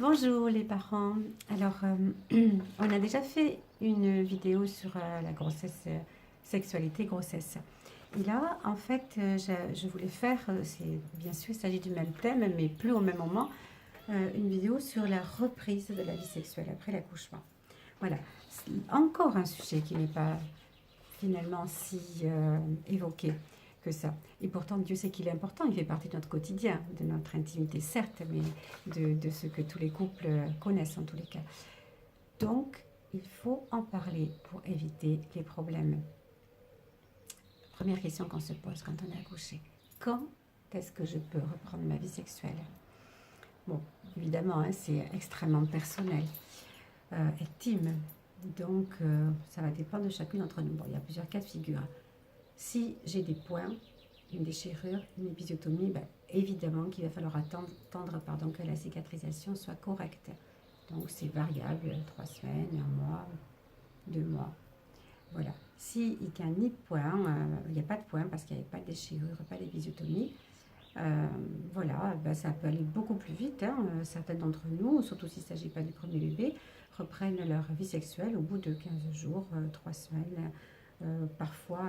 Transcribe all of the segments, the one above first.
Bonjour les parents. Alors, on a déjà fait une vidéo sur la grossesse, sexualité, grossesse. Et là, en fait, je voulais faire, bien sûr, il s'agit du même thème, mais plus au même moment, une vidéo sur la reprise de la vie sexuelle après l'accouchement. Voilà. C'est encore un sujet qui n'est pas finalement si évoqué que ça. Et pourtant, Dieu sait qu'il est important, il fait partie de notre quotidien, de notre intimité, certes, mais de ce que tous les couples connaissent en tous les cas. Donc, il faut en parler pour éviter les problèmes. Première question qu'on se pose quand on est accouché. Quand est-ce que je peux reprendre ma vie sexuelle? Bon, évidemment, hein, c'est extrêmement personnel, intime. Donc, ça va dépendre de chacune d'entre nous. Bon, il y a plusieurs cas de figure. Si j'ai des points, une déchirure, une épisiotomie, ben, évidemment qu'il va falloir attendre que la cicatrisation soit correcte. Donc c'est variable, 3 semaines, un mois, 2 mois. Voilà. S'il n'y a ni de point, il n'y a pas de point parce qu'il n'y avait pas de déchirure, pas d'épisiotomie, voilà, ben, ça peut aller beaucoup plus vite. Hein. Certains d'entre nous, surtout s'il ne s'agit pas du premier bébé, reprennent leur vie sexuelle au bout de 15 jours, 3 semaines. Parfois,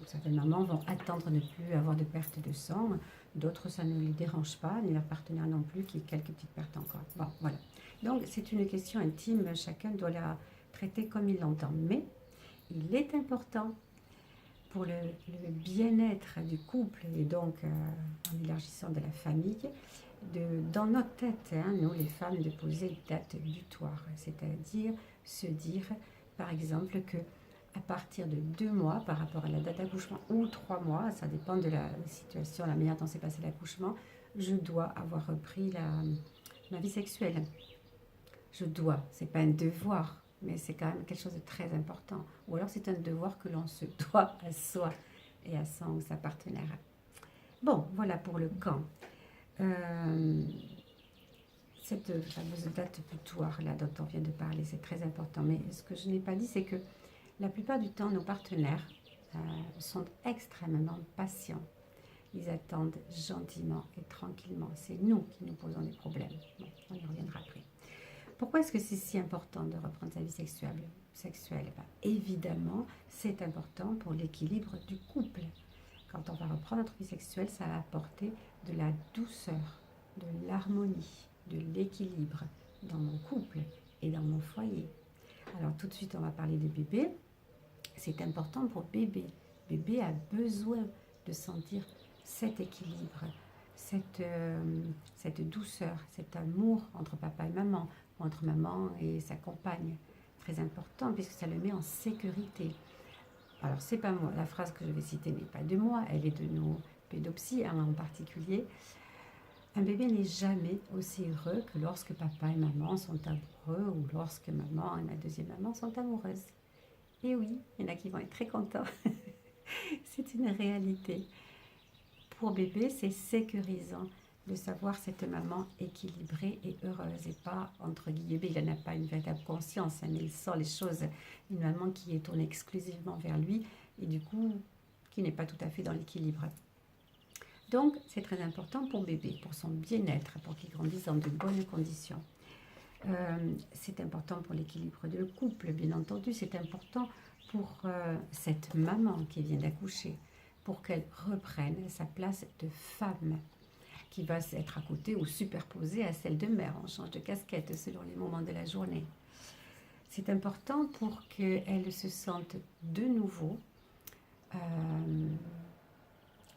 certaines mamans vont attendre de ne plus avoir de perte de sang. D'autres, ça ne les dérange pas, ni leur partenaire non plus, qui ait quelques petites pertes encore. Bon, voilà. Donc, c'est une question intime. Chacun doit la traiter comme il l'entend. Mais il est important pour le bien-être du couple et donc en élargissant de la famille, dans notre tête, hein, nous les femmes, de poser une date butoir, c'est-à-dire se dire par exemple que à partir de 2 mois par rapport à la date d'accouchement ou 3 mois, ça dépend de la situation, la manière dont s'est passé l'accouchement, je dois avoir repris ma vie sexuelle. Je dois, c'est pas un devoir, mais c'est quand même quelque chose de très important. Ou alors c'est un devoir que l'on se doit à soi et à son ou sa partenaire. Bon, voilà pour le quand. Euh, cette fameuse date butoir là dont on vient de parler, c'est très important. Mais ce que je n'ai pas dit, c'est que la plupart du temps, nos partenaires sont extrêmement patients. Ils attendent gentiment et tranquillement. C'est nous qui nous posons des problèmes. Bon, on y reviendra après. Pourquoi est-ce que c'est si important de reprendre sa vie sexuelle? Ben, évidemment, c'est important pour l'équilibre du couple. Quand on va reprendre notre vie sexuelle, ça va apporter de la douceur, de l'harmonie, de l'équilibre dans mon couple et dans mon foyer. Alors tout de suite, on va parler de bébé. C'est important pour bébé. Bébé a besoin de sentir cet équilibre, cette douceur, cet amour entre papa et maman, ou entre maman et sa compagne. Très important puisque ça le met en sécurité. Alors c'est pas moi, la phrase que je vais citer n'est pas de moi, elle est de nos pédopsies hein, en particulier. Un bébé n'est jamais aussi heureux que lorsque papa et maman sont amoureux ou lorsque maman et ma deuxième maman sont amoureuses. Et oui, il y en a qui vont être très contents. C'est une réalité. Pour bébé, c'est sécurisant de savoir cette maman équilibrée et heureuse et pas, entre guillemets, il n'en a pas une véritable conscience, hein, mais il sent les choses. Une maman qui est tournée exclusivement vers lui et du coup, qui n'est pas tout à fait dans l'équilibre. Donc, c'est très important pour bébé, pour son bien-être, pour qu'il grandisse dans de bonnes conditions. C'est important pour l'équilibre de couple, bien entendu. C'est important pour cette maman qui vient d'accoucher, pour qu'elle reprenne sa place de femme, qui va être à côté ou superposée à celle de mère. On change de casquette selon les moments de la journée. C'est important pour qu'elle se sente de nouveau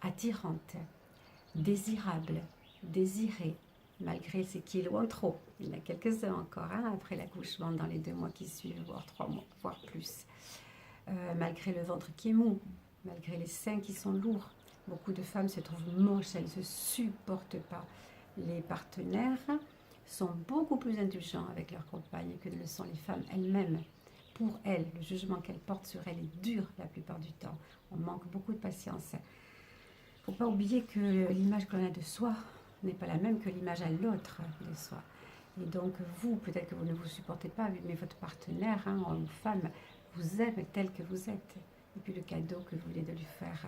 attirante, désirable, désirée, malgré ces kilos en trop. Il y en a quelques-uns encore hein, après l'accouchement, dans les 2 mois qui suivent, voire 3 mois, voire plus. Malgré le ventre qui est mou, malgré les seins qui sont lourds. Beaucoup de femmes se trouvent moches, elles ne se supportent pas. Les partenaires sont beaucoup plus indulgents avec leurs compagnes que ne le sont les femmes elles-mêmes. Pour elles, le jugement qu'elles portent sur elles est dur la plupart du temps. On manque beaucoup de patience. Il ne faut pas oublier que l'image que l'on a de soi n'est pas la même que l'image à l'autre de soi. Et donc vous, peut-être que vous ne vous supportez pas, mais votre partenaire, hein, homme ou femme, vous aime tel que vous êtes. Et puis le cadeau que vous voulez de lui faire,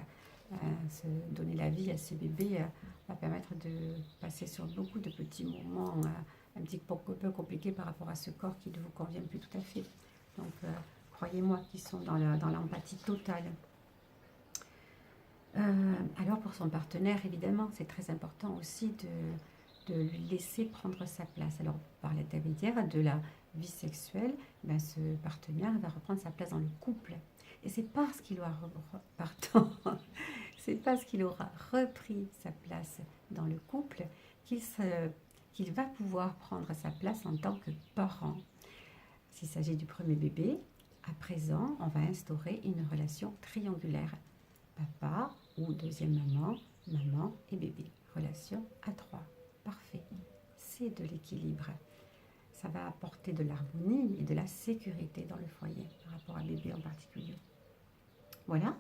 se donner la vie à ce bébé, va permettre de passer sur beaucoup de petits moments un petit peu compliqué par rapport à ce corps qui ne vous convient plus tout à fait. Donc, croyez-moi qu'ils sont dans l'empathie totale. Alors, pour son partenaire, évidemment, c'est très important aussi de lui laisser prendre sa place. Alors, par l'intermédiaire de la vie sexuelle, ben, ce partenaire va reprendre sa place dans le couple. Et c'est parce qu'il aura, c'est parce qu'il aura repris sa place dans le couple qu'il va pouvoir prendre sa place en tant que parent. S'il s'agit du premier bébé, à présent, on va instaurer une relation triangulaire. Papa ou deuxième maman, maman et bébé. Relation à trois. Parfait. C'est de l'équilibre. Ça va apporter de l'harmonie et de la sécurité dans le foyer par rapport à bébé en particulier. Voilà.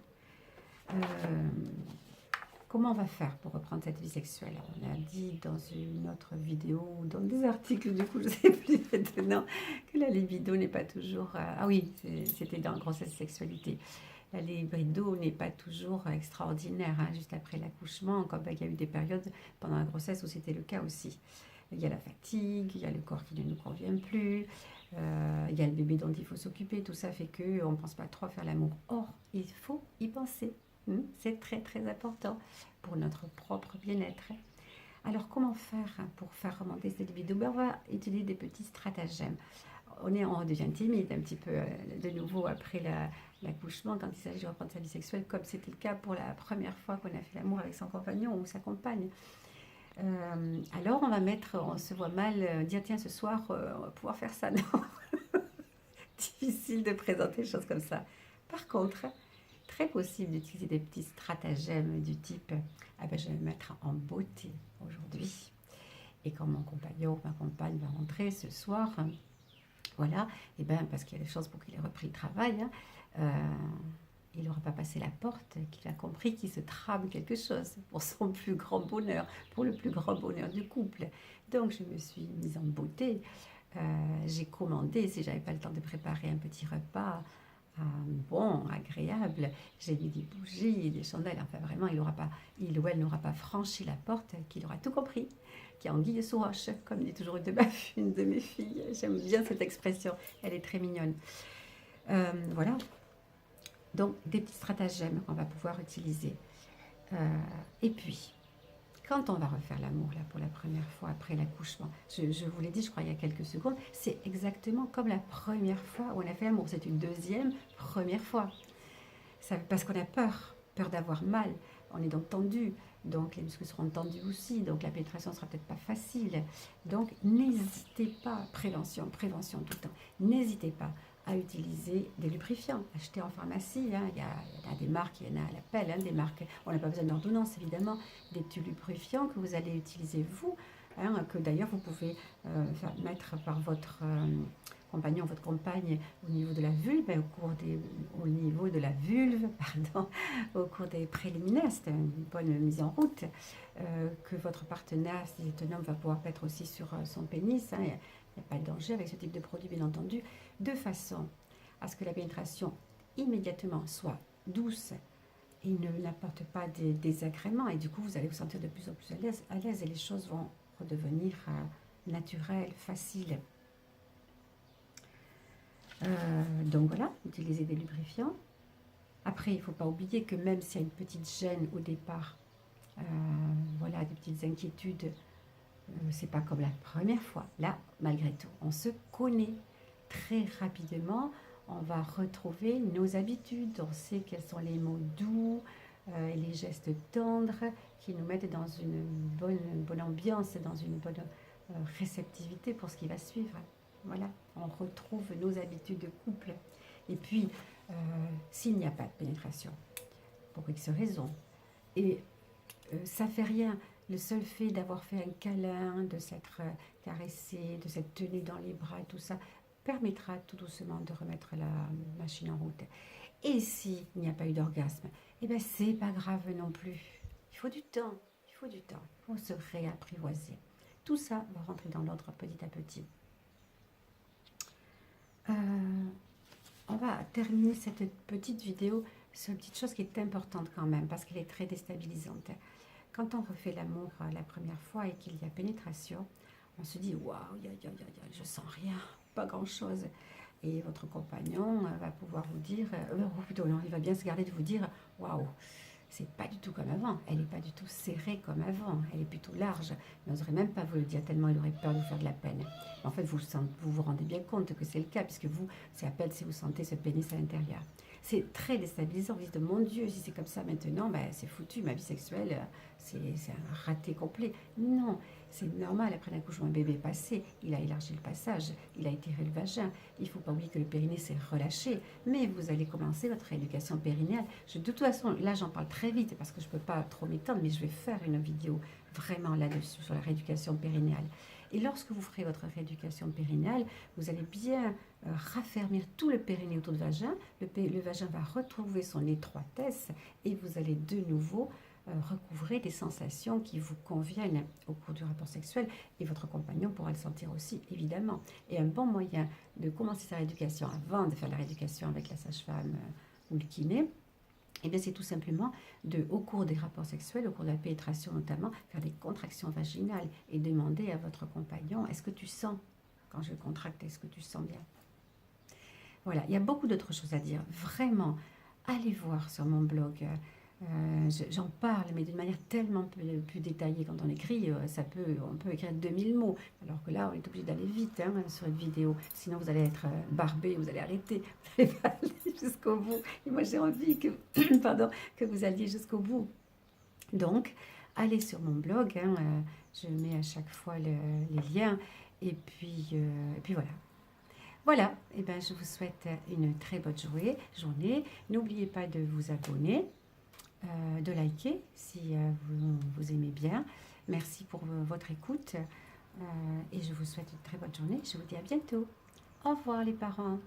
Comment on va faire pour reprendre cette vie sexuelle? On a dit dans une autre vidéo, dans des articles, du coup, je ne sais plus maintenant, que la libido n'est pas toujours... ah oui, c'était dans grossesse sexualité. La libido n'est pas toujours extraordinaire, hein, juste après l'accouchement, comme il y a eu des périodes pendant la grossesse où c'était le cas aussi. Il y a la fatigue, il y a le corps qui ne nous convient plus, il y a le bébé dont il faut s'occuper, tout ça fait qu'on ne pense pas trop faire l'amour. Or, il faut y penser, c'est très très important pour notre propre bien-être. Alors, comment faire pour faire remonter cette libido? On va utiliser des petits stratagèmes. On redevient timide un petit peu de nouveau après l'accouchement quand il s'agit de reprendre sa vie sexuelle, comme c'était le cas pour la première fois qu'on a fait l'amour avec son compagnon ou sa compagne. Alors on se voit mal dire tiens ce soir on va pouvoir faire ça, non. Difficile de présenter des choses comme ça. Par contre, très possible d'utiliser des petits stratagèmes du type ah ben, je vais me mettre en beauté aujourd'hui et quand mon compagnon ou ma compagne va rentrer ce soir, voilà, et ben parce qu'il y a des chances pour qu'il ait repris le travail, il n'aura pas passé la porte, qu'il a compris qu'il se trame quelque chose pour son plus grand bonheur, pour le plus grand bonheur du couple. Donc je me suis mise en beauté, j'ai commandé, si j'avais pas le temps de préparer un petit repas, bon, agréable, j'ai mis des bougies, des chandelles, enfin vraiment il ou elle n'aura pas franchi la porte, qu'il aura tout compris, qui est anguille sous roche, comme dit toujours une de mes filles, j'aime bien cette expression, elle est très mignonne. Voilà. Donc, des petits stratagèmes qu'on va pouvoir utiliser. Et puis, quand on va refaire l'amour, là, pour la première fois après l'accouchement, je vous l'ai dit, je crois, il y a quelques secondes, c'est exactement comme la première fois où on a fait l'amour. C'est une première fois. Parce qu'on a peur d'avoir mal. On est donc tendu, donc les muscles seront tendus aussi, donc la pénétration sera peut-être pas facile. Donc, n'hésitez pas, prévention tout le temps, n'hésitez pas à utiliser des lubrifiants, acheter en pharmacie, hein. Il y a des marques, il y en a à l'appel, hein, des marques, on n'a pas besoin d'ordonnance évidemment, des petits lubrifiants que vous allez utiliser vous, hein, que d'ailleurs vous pouvez mettre par votre compagnon, votre compagne au niveau de la vulve, au niveau de la vulve, pardon, au cours des préliminaires, c'est une bonne mise en route, que votre partenaire, si c'est un homme, va pouvoir mettre aussi sur son pénis, hein. Il n'y a pas de danger avec ce type de produit, bien entendu, de façon à ce que la pénétration immédiatement soit douce et n'apporte pas des désagréments. Et du coup, vous allez vous sentir de plus en plus à l'aise et les choses vont redevenir naturelles, faciles. Donc voilà, utilisez des lubrifiants. Après, il ne faut pas oublier que même s'il y a une petite gêne au départ, voilà, des petites inquiétudes, c'est pas comme la première fois. Là, malgré tout, on se connaît très rapidement. On va retrouver nos habitudes. On sait quels sont les mots doux, les gestes tendres qui nous mettent dans une bonne ambiance, dans une bonne réceptivité pour ce qui va suivre. Voilà, on retrouve nos habitudes de couple. Et puis, s'il n'y a pas de pénétration, pour X raison, et ça fait rien. Le seul fait d'avoir fait un câlin, de s'être caressé, de s'être tenu dans les bras et tout ça, permettra tout doucement de remettre la machine en route. Et s'il n'y a pas eu d'orgasme, eh bien c'est pas grave non plus. Il faut du temps, il faut se réapprivoiser. Tout ça va rentrer dans l'ordre petit à petit. On va terminer cette petite vidéo sur une petite chose qui est importante quand même, parce qu'elle est très déstabilisante. Quand on refait l'amour la première fois et qu'il y a pénétration, on se dit, waouh, je sens rien, pas grand-chose. Et votre compagnon va pouvoir vous dire, ou plutôt non, il va bien se garder de vous dire, waouh, c'est pas du tout comme avant, elle n'est pas du tout serrée comme avant, elle est plutôt large. Il n'oserait même pas vous le dire tellement il aurait peur de vous faire de la peine. En fait, vous rendez bien compte que c'est le cas, puisque vous, c'est à peine si vous sentez ce pénis à l'intérieur. C'est très déstabilisant, vous dites, mon Dieu, si c'est comme ça maintenant, ben, c'est foutu, ma vie sexuelle, c'est un raté complet. Non, c'est normal, après l'accouchement, le bébé est passé, il a élargi le passage, il a étiré le vagin, il ne faut pas oublier que le périnée s'est relâché, mais vous allez commencer votre rééducation périnéale. De toute façon, là j'en parle très vite parce que je ne peux pas trop m'étendre, mais je vais faire une vidéo vraiment là-dessus, sur la rééducation périnéale. Et lorsque vous ferez votre rééducation périnéale, vous allez bien raffermir tout le périnée autour du vagin. Le vagin va retrouver son étroitesse et vous allez de nouveau recouvrer des sensations qui vous conviennent au cours du rapport sexuel, et votre compagnon pourra le sentir aussi, évidemment. Et un bon moyen de commencer sa rééducation avant de faire la rééducation avec la sage-femme ou le kiné, eh bien, c'est tout simplement au cours des rapports sexuels, au cours de la pénétration notamment, faire des contractions vaginales et demander à votre compagnon, est-ce que tu sens, quand je contracte, est-ce que tu sens bien? Voilà, il y a beaucoup d'autres choses à dire. Vraiment, allez voir sur mon blog. J'en parle, mais d'une manière tellement plus détaillée. Quand on écrit, on peut écrire 2000 mots. Alors que là, on est obligé d'aller vite hein, sur une vidéo. Sinon, vous allez être barbé, vous allez arrêter. Vous n'allez pas aller jusqu'au bout. Et moi, j'ai envie que, pardon, que vous alliez jusqu'au bout. Donc, allez sur mon blog. Hein, je mets à chaque fois les liens. Et puis voilà. Voilà, et ben, je vous souhaite une très bonne journée. N'oubliez pas de vous abonner, de liker si vous aimez bien. Merci pour votre écoute et je vous souhaite une très bonne journée. Je vous dis à bientôt. Au revoir les parents.